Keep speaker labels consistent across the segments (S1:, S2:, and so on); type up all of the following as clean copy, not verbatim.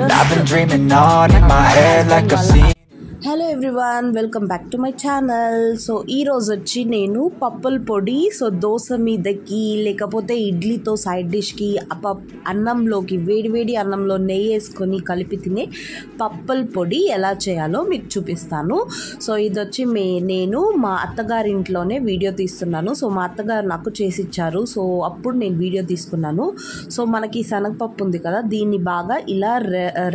S1: I've been dreaming on in my head like I've seen.
S2: Hello everyone, welcome back to my channel. So ఈరోజు వచ్చి నేను పప్పుల పొడి, so dosa మీదకి లేకపోతే ఇడ్లీతో సైడ్ డిష్కి అన్నంలోకి వేడివేడి అన్నంలో నెయ్యి వేసుకొని కలిపి తినే పప్పుల పొడి ఎలా చేయాలో మీకు చూపిస్తాను. సో ఇది వచ్చి నేను మా అత్తగారి ఇంట్లోనే వీడియో తీస్తున్నాను. సో మా అత్తగారు నాకు చేసి ఇచ్చారు. సో అప్పుడు నేను వీడియో తీసుకున్నాను. సో మనకి శనగపప్పు ఉంది కదా, దీన్ని బాగా ఇలా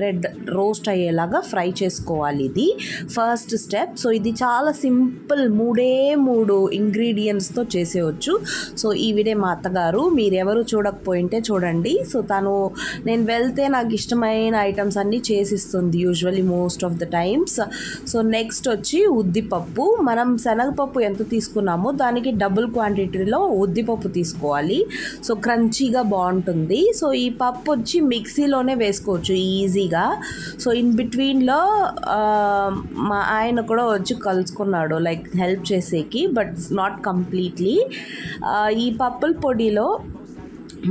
S2: రెడ్ రోస్ట్ అయ్యేలాగా ఫ్రై చేసుకోవాలి. ఇది ఫస్ట్ స్టెప్. సో ఇది చాలా సింపుల్, మూడు ఇంగ్రీడియంట్స్తో చేసేయచ్చు. సో ఈ వీడియో మా అత్తగారు, మీరెవరు చూడకపోయింటే చూడండి. సో నేను వెళ్తే నాకు ఇష్టమైన ఐటమ్స్ అన్నీ చేసిస్తుంది usually most of the times. So next వచ్చి ఉద్దిపప్పు. మనం శనగపప్పు ఎంత తీసుకున్నామో దానికి డబుల్ క్వాంటిటీలో ఉద్దిపప్పు తీసుకోవాలి. సో క్రంచీగా బాగుంటుంది. సో ఈ పప్పు వచ్చి మిక్సీలోనే వేసుకోవచ్చు ఈజీగా. సో ఇన్ బిట్వీన్లో మా ఆయన కూడా వచ్చి కలుసుకున్నాడు, లైక్ హెల్ప్ చేసేకి, బట్ నాట్ కంప్లీట్లీ. ఈ పప్పుల పొడిలో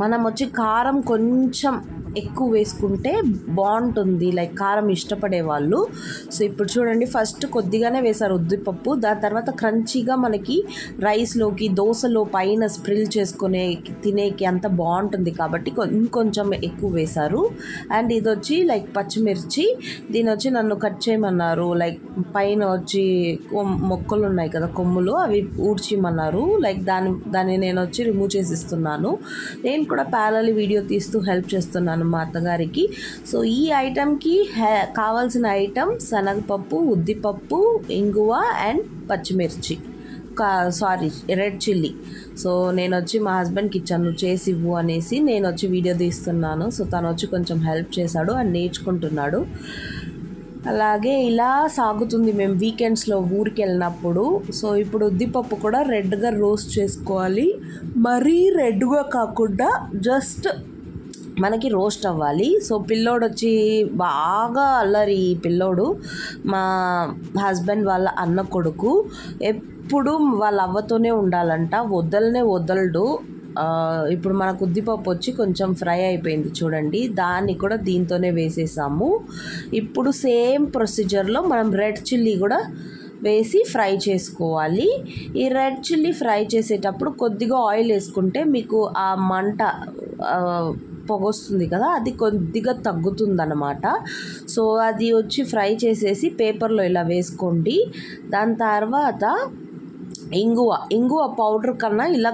S2: మనం వచ్చి కారం కొంచెం ఎక్కువ వేసుకుంటే బాగుంటుంది, లైక్ కారం ఇష్టపడే వాళ్ళు. సో ఇప్పుడు చూడండి, ఫస్ట్ కొద్దిగానే వేశారు ఉద్దిపప్పు. దాని తర్వాత క్రంచీగా మనకి రైస్లోకి దోశలో పైన స్ప్రిల్ చేసుకునే తినేకి అంత బాగుంటుంది కాబట్టి ఇంకొంచెం ఎక్కువ వేశారు. అండ్ ఇది వచ్చి లైక్ పచ్చిమిర్చి, దీని వచ్చి నన్ను కట్ చేయమన్నారు. లైక్ పైన వచ్చి మొక్కలు ఉన్నాయి కదా, కొమ్ములు, అవి ఊడ్చిమన్నారు. లైక్ దాన్ని నేను వచ్చి రిమూవ్ చేసి ఇస్తున్నాను. నేను కూడా ప్యారలల్ వీడియో తీస్తూ హెల్ప్ చేస్తున్నాను మా అత్తగారికి. సో ఈ ఐటమ్కి కావాల్సిన ఐటమ్ శనగపప్పు, ఉద్దిపప్పు, ఇంగువ అండ్ పచ్చిమిర్చి, రెడ్ చిల్లీ. సో నేను వచ్చి మా హస్బెండ్కి ఇచ్చాను, చేసి ఇవ్వు అనేసి. నేను వచ్చి వీడియో తీస్తున్నాను. సో తను వచ్చి కొంచెం హెల్ప్ చేశాడు అండ్ నేర్చుకుంటున్నాడు. అలాగే ఇలా సాగుతుంది మేము వీకెండ్స్లో ఊరికి వెళ్ళినప్పుడు. సో ఇప్పుడు ఉద్దిపప్పు కూడా రెడ్గా రోస్ట్ చేసుకోవాలి. మరీ రెడ్గా కాకుండా జస్ట్ మనకి రోస్ట్ అవ్వాలి. సో పిల్లోడు వచ్చి బాగా అల్లరి. పిల్లోడు మా హస్బెండ్ వాళ్ళ అన్న కొడుకు, ఎప్పుడు వాళ్ళ అవ్వతోనే ఉండాలంట, వదలడు. ఇప్పుడు మనకు ఉద్దిపప్పు వచ్చి కొంచెం ఫ్రై అయిపోయింది చూడండి, దాన్ని కూడా దీంతోనే వేసేసాము. ఇప్పుడు సేమ్ ప్రొసీజర్లో మనం రెడ్ చిల్లీ కూడా వేసి ఫ్రై చేసుకోవాలి. ఈ రెడ్ చిల్లీ ఫ్రై చేసేటప్పుడు కొద్దిగా ఆయిల్ వేసుకుంటే మీకు ఆ మంట పొగొస్తుంది కదా, అది కొద్దిగా తగ్గుతుందన్నమాట. సో అది వచ్చి ఫ్రై చేసేసి పేపర్లో ఇలా వేసుకోండి. దాని తర్వాత ఇంగువ పౌడర్ కన్నా ఇలా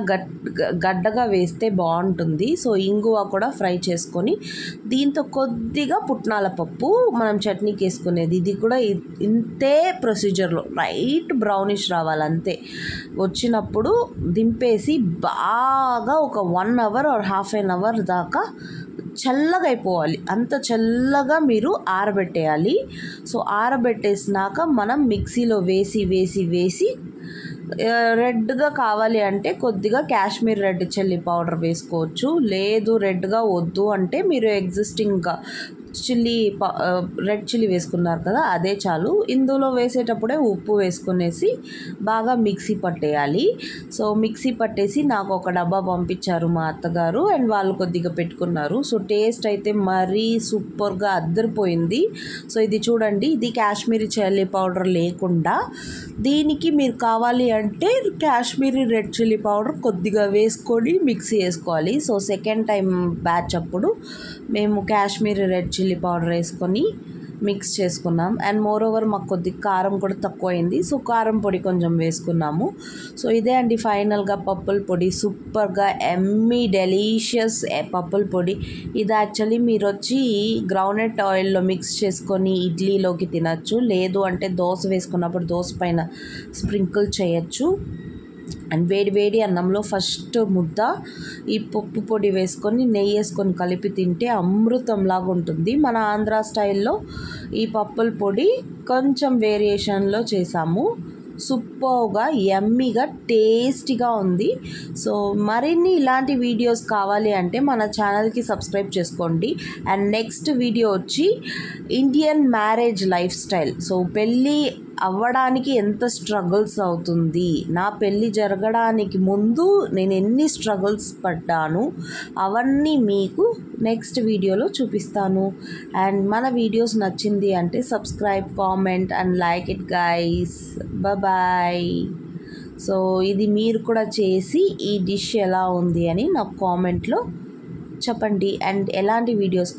S2: గడ్డగా వేస్తే బాగుంటుంది. సో ఇంగువ కూడా ఫ్రై చేసుకొని దీంతో కొద్దిగా పుట్నాల పప్పు, మనం చట్నీకి వేసుకునేది, ఇది కూడా ఇంతే ప్రొసీజర్లో లైట్ బ్రౌనిష్ రావాలి అంతే. వచ్చినప్పుడు దింపేసి బాగా ఒక 1 hour or half an hour దాకా చల్లగా అయిపోవాలి. అంత చల్లగా మీరు ఆరబెట్టేయాలి. సో ఆరబెట్టేసినాక మనం మిక్సీలో వేసి రెడ్గా కావాలి అంటే కొద్దిగా కాశ్మీర్ రెడ్ చిల్లీ పౌడర్ వేసుకోవచ్చు. లేదు రెడ్గా వద్దు అంటే మీరు ఎగ్జిస్టింగ్గా రెడ్ చిల్లీ వేసుకున్నారు కదా, అదే చాలు. ఇందులో వేసేటప్పుడే ఉప్పు వేసుకునేసి బాగా మిక్సీ పట్టేయాలి. సో మిక్సీ పట్టేసి నాకు ఒక డబ్బా పంపించారు మా అత్తగారు, అండ్ వాళ్ళు కొద్దిగా పెట్టుకున్నారు. సో టేస్ట్ అయితే మరీ సూపర్గా అద్దరిపోయింది. సో ఇది చూడండి, ఇది కాశ్మీరీ చిల్లీ పౌడర్ లేకుండా, దీనికి మీరు కావాలి అంటే కాశ్మీరీ రెడ్ చిల్లీ పౌడర్ కొద్దిగా వేసుకొని మిక్సీ వేసుకోవాలి. సో సెకండ్ టైం బ్యాచ్ అప్పుడు మేము కాశ్మీరీ రెడ్ చిల్లీ పౌడర్ వేసుకొని మిక్స్ చేసుకున్నాం. అండ్ మోర్ ఓవర్ మాకు కొద్దిగా కారం కూడా తక్కువ అయింది. సో కారం పొడి కొంచెం వేసుకున్నాము. సో ఇదే అండి ఫైనల్గా పప్పుల పొడి. సూపర్గా ఎమ్మీ డెలీషియస్ పప్పుల పొడి. ఇది యాక్చువల్లీ మీరు వచ్చి గ్రౌండ్నట్ ఆయిల్లో మిక్స్ చేసుకొని ఇడ్లీలోకి తినచ్చు, లేదు అంటే దోశ వేసుకున్నప్పుడు దోశ పైన స్ప్రింకిల్ చేయొచ్చు. అండ్ వేడి అన్నంలో ఫస్ట్ ముద్ద ఈ పప్పు పొడి వేసుకొని నెయ్యి వేసుకొని కలిపి తింటే అమృతంలాగా ఉంటుంది. మన ఆంధ్ర స్టైల్లో ఈ పప్పుల పొడి కొంచెం వేరియేషన్లో చేసాము. సూపర్గా యమ్మీగా టేస్టీగా ఉంది. సో మరిన్ని ఇలాంటి వీడియోస్ కావాలి అంటే మన ఛానల్కి సబ్స్క్రైబ్ చేసుకోండి. అండ్ నెక్స్ట్ వీడియో వచ్చి Indian marriage life style. So పెళ్ళి అవ్వడానికి ఎంత స్ట్రగుల్స్ అవుతుంది, నా పెళ్ళి జరగడానికి ముందు నేను ఎన్ని స్ట్రగుల్స్ పడ్డాను అవన్నీ మీకు నెక్స్ట్ వీడియోలో చూపిస్తాను. అండ్ మన వీడియోస్ నచ్చింది అంటే subscribe, comment and like it guys. Bye. So ఇది మీరు కూడా చేసి ఈ డిష్ ఎలా ఉంది అని నాకు కామెంట్లో చెప్పండి. అండ్ ఎలాంటి వీడియోస్